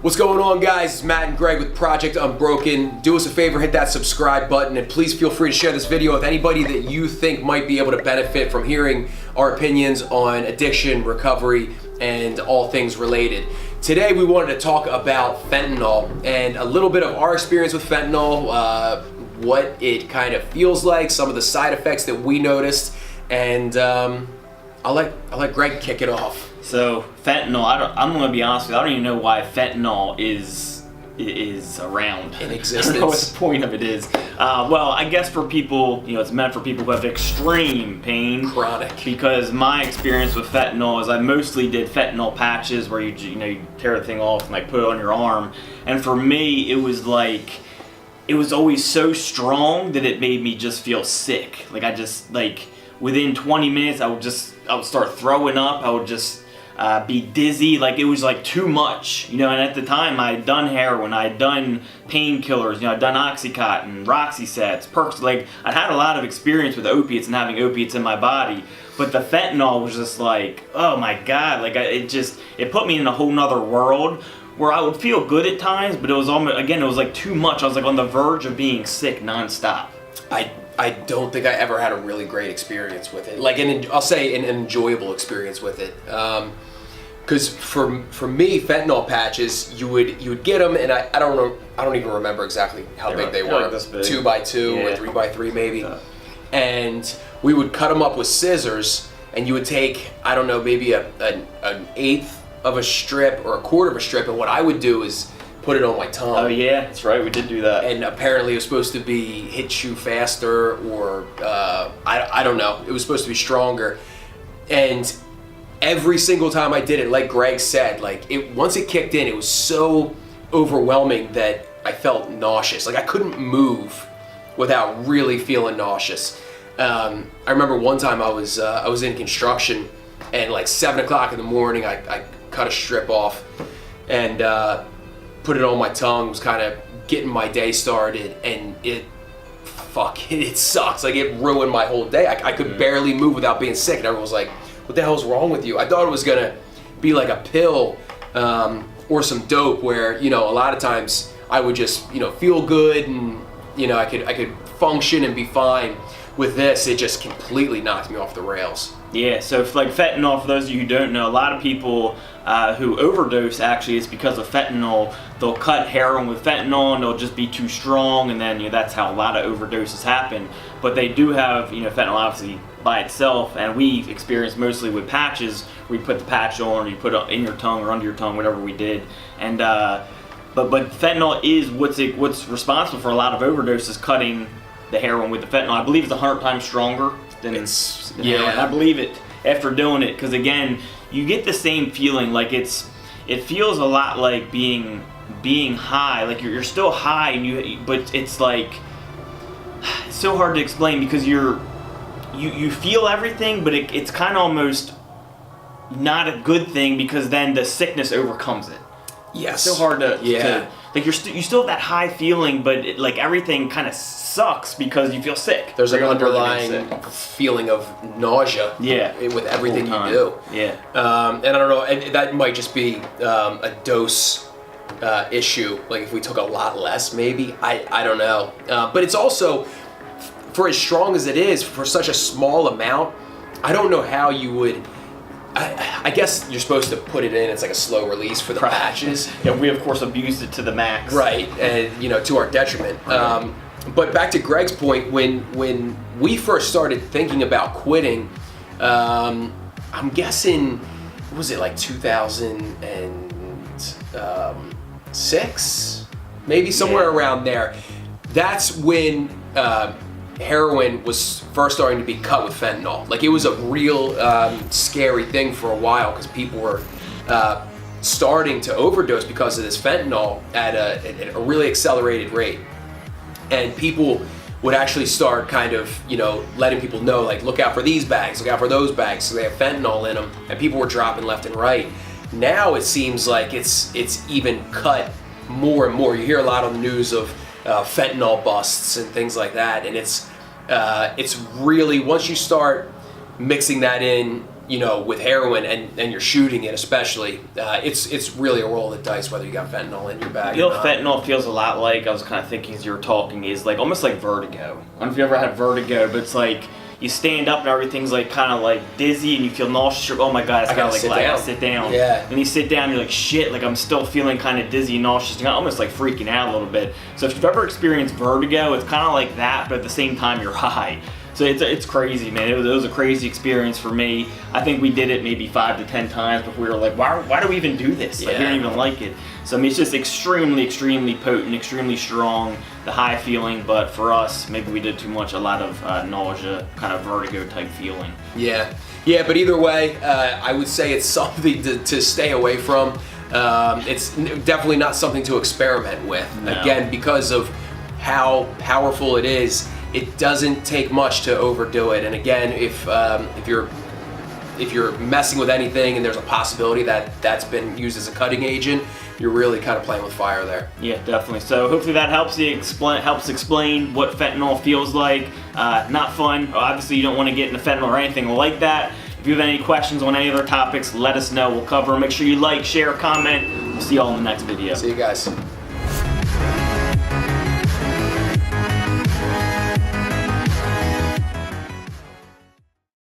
What's going on, guys? It's Matt and Greg with Project Unbroken. Do us a favor, hit that subscribe button, and please feel free to share this video with anybody that you think might be able to benefit from hearing our opinions on addiction, recovery, and all things related. Today we wanted to talk about fentanyl and a little bit of our experience with fentanyl, what it kind of feels like, some of the side effects that we noticed, and I'll let Greg kick it off. So fentanyl, I'm gonna be honest with you, I don't even know why fentanyl is around. In existence. I don't know what the point of it is. Well, I guess for people, it's meant for people who have extreme pain. Chronic. Because my experience with fentanyl is I mostly did fentanyl patches where you tear the thing off and put it on your arm. And for me, it was always so strong that it made me just feel sick. Within 20 minutes, I would start throwing up. I would just be dizzy. It was too much, and at the time I had done heroin, I had done painkillers, I'd done Oxycontin, Roxysets, Perks. I'd had a lot of experience with opiates and having opiates in my body, but the fentanyl was just oh my God, it put me in a whole nother world where I would feel good at times, but it was almost, again, it was too much. I was on the verge of being sick nonstop. I don't think I ever had a really great experience with it. I'll say an enjoyable experience with it. Because for me, fentanyl patches, you would get them, and I don't even remember exactly how big they were. 2x2 or 3x3 maybe. And we would cut them up with scissors, and you would take, I don't know, maybe an eighth of a strip or a quarter of a strip, and what I would do is put it on my tongue. Oh yeah, that's right, we did do that. And apparently it was supposed to hit you faster, or I don't know, it was supposed to be stronger. And every single time I did it, like Greg said, once it kicked in, it was so overwhelming that I felt nauseous. I couldn't move without really feeling nauseous. I remember one time I was in construction, and 7 o'clock in the morning, I cut a strip off and put it on my tongue, was kind of getting my day started, and it sucks. It ruined my whole day. I could barely move without being sick, and everyone was like, what the hell's wrong with you? I thought it was gonna be a pill or some dope where, a lot of times I would just, feel good and, I could function and be fine. With this, it just completely knocked me off the rails. Yeah, so fentanyl, for those of you who don't know, a lot of people who overdose, actually, it's because of fentanyl. They'll cut heroin with fentanyl and they'll just be too strong, and then that's how a lot of overdoses happen. But they do have fentanyl obviously by itself, and we experienced mostly with patches where you put the patch on, or you put it in your tongue or under your tongue, whatever we did. And but fentanyl is what's responsible for a lot of overdoses, cutting the heroin with the fentanyl. I believe it's 100 times stronger than heroin. I believe it after doing it, because again, you get the same feeling. It feels a lot like being high. You're still high, and but it's so hard to explain, because you feel everything, but it's kind of almost not a good thing, because then the sickness overcomes it. Yes. It's so hard to you still have that high feeling, but everything kind of sucks because you feel sick. There's an underlying feeling of nausea. With everything you do. Yeah. And I don't know, and that might just be a dose issue. If we took a lot less, maybe. I don't know. But it's also, for as strong as it is, for such a small amount, I don't know how you would. I guess you're supposed to put it in. It's a slow release for the patches. Yeah, we of course abused it to the max. Right, and to our detriment. Right. But back to Greg's point, when we first started thinking about quitting, I'm guessing, what was it, 2006? Maybe somewhere around there. That's when heroin was first starting to be cut with fentanyl. It was a real scary thing for a while, because people were starting to overdose because of this fentanyl at a really accelerated rate. And people would actually start kind of, letting people know, look out for these bags, look out for those bags, so they have fentanyl in them, and people were dropping left and right. Now it seems like it's even cut more and more. You hear a lot on the news of fentanyl busts and things like that, and it's really, once you start mixing that in, you know, with heroin and you're shooting it especially, it's really a roll of the dice whether you got fentanyl in your bag. You know, fentanyl feels a lot like, I was kind of thinking as you were talking, is like almost like vertigo. I don't know if you ever had vertigo, but it's like you stand up and everything's like kind of like dizzy and you feel nauseous. You're, oh my god, I gotta sit down. Yeah. And you sit down, you're like, shit, like I'm still feeling kind of dizzy and nauseous. You're almost like freaking out a little bit. So if you've ever experienced vertigo, it's kind of like that, but at the same time you're high. So it's crazy, man. It was a crazy experience for me. I think we did it maybe 5 to 10 times before we were like, why do we even do this? Like, we don't even like it. So I mean, it's just extremely, extremely potent, extremely strong, the high feeling. But for us, maybe we did too much, a lot of nausea, kind of vertigo type feeling. Yeah, but either way, I would say it's something to stay away from. It's definitely not something to experiment with. No. Again, because of how powerful it is. It doesn't take much to overdo it, and again, if you're messing with anything and there's a possibility that that's been used as a cutting agent, you're really kind of playing with fire there. Yeah, definitely. So hopefully that helps you explain what fentanyl feels like. Not fun. Obviously, you don't want to get into fentanyl or anything like that. If you have any questions on any other topics, let us know. We'll cover them. Make sure you like, share, comment. We'll see you all in the next video. See you guys.